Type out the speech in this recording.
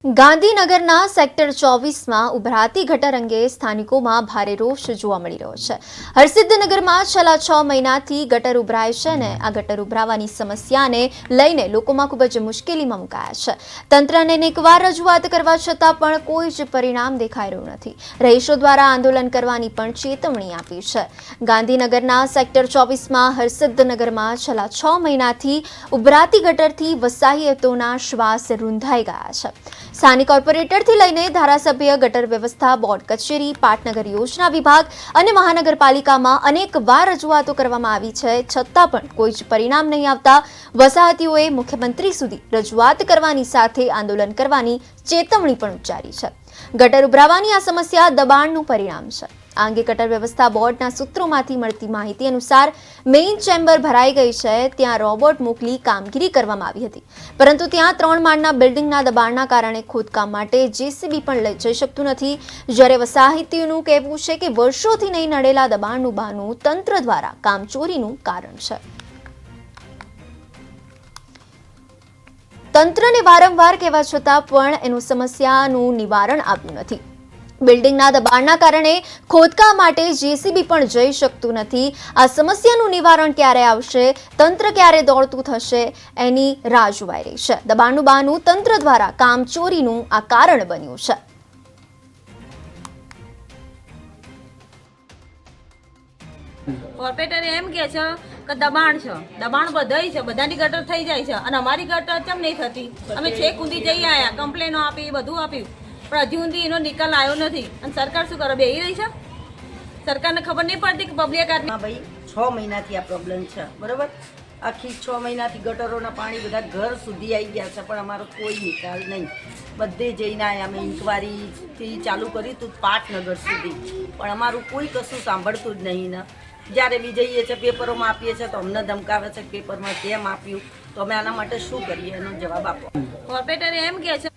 ગાંધીનગરના સેક્ટર 24માં ઉભરાતી ગટર અંગે સ્થાનિકોમાં ભારે રોષ જોવા મળી રહ્યો છે। હરસિદ્ધનગરમાં છેલ્લા 6 મહિનાથી ગટર ઉભરાય છે ને આ ગટર ઉભરાવાની સમસ્યાને લઈને લોકોમાં ખૂબ જ મુશ્કેલીમાં મુકાયા છે। તંત્રને અનેકવાર રજૂઆત કરવા છતાં પણ કોઈ જ પરિણામ દેખાઈ રહ્યું નથી। રહીશો દ્વારા આંદોલન કરવાની પણ ચેતવણી આપી છે। ગાંધીનગરના સેક્ટર 24માં હરસિદ્ધનગરમાં છેલ્લા 6 મહિનાથી ઉભરાતી ગટરથી વસાહતીઓના શ્વાસ રૂંધાઈ ગયા છે। સ્થાનિક કોર્પોરેટરથી લઈને ધારાસભ્ય, ગટર વ્યવસ્થા બોર્ડ કચેરી, પાટનગર યોજના વિભાગ અને મહાનગરપાલિકામાં અનેકવાર રજૂઆતો કરવામાં આવી છે, છતાં પણ કોઈ જ પરિણામ નહીં આવતા વસાહતીઓએ મુખ્યમંત્રી સુધી રજૂઆત કરવાની સાથે આંદોલન કરવાની ચેતવણી પણ ઉચ્ચારી છે। ગટર ઉભરાવાની આ સમસ્યા દબાણનું પરિણામ છે। આ અંગે ગટર વ્યવસ્થા બોર્ડના સૂત્રોમાંથી મળતી માહિતી અનુસાર મેઇન ચેમ્બર ભરાઈ ગઈ છે, ત્યાં રોબોટ મોકલી કામગીરી કરવામાં આવી હતી, પરંતુ ત્યાં 3 માળના બિલ્ડિંગના દબાણના કારણે ખોદકામ માટે જેસીબી પણ લઈ જઈ શકતું નથી। જ્યારે વસાહતીઓનું કહેવું છે કે વર્ષોથી નહીં નડેલા દબાણનું બહાનું તંત્ર દ્વારા કામચોરીનું કારણ છે। તંત્રને વારંવાર કહેવા છતાં પણ એનું સમસ્યાનું નિવારણ આવ્યું નથી। બિલ્ડિંગના દબાણના કારણે ખોદકામ માટે જેસીબી પણ જઈ શકતું નથી। આ સમસ્યાનું નિવારણ ક્યારે આવશે, તંત્ર ક્યારે દોડતું થશે, એની રાહ જોવાઈ રહી છે। દબાણનું બહાનું તંત્ર દ્વારા કામચોરીનું આ કારણ બન્યું છે। કોર્પોરેટર એમ કે છે કે દબાણ છે, દબાણ બધાય છે, બધાની ગટર થઈ જાય છે અને અમારી ગટર કેમ નહીં થતી? અમે છેક સુધી જઈ આવ્યા, કમ્પ્લેનો આપી, બધું આપ્યું, પણ હજી સુધી એનો નિકાલ આવ્યો નથી। અને સરકાર શું કરે? બેહી રહી છે? સરકારને ખબર નહીં પડતી કે પબ્લિક આટલી ભાઈ 6 મહિનાથી આ પ્રોબ્લેમ છે, બરોબર? આખી 6 મહિનાથી ગટરોના પાણી બધા ઘર સુધી આવી ગયા છે, પણ અમારો કોઈ નિકાલ નહીં। બધે જઈને આવ્યા, અમે ઇન્કવાયરીથી ચાલુ કર્યું હતું પાટનગર સુધી, પણ અમારું કોઈ કશું સાંભળતું જ નહીં ને। જ્યારે બી જઈએ છીએ પેપરોમાં આપીએ છીએ તો અમને ધમકાવે છે કે પેપરમાં કેમ આપ્યું, તો અમે આના માટે શું કરીએ? એનો જવાબ આપો। કોર્પોરેટર એમ કે છે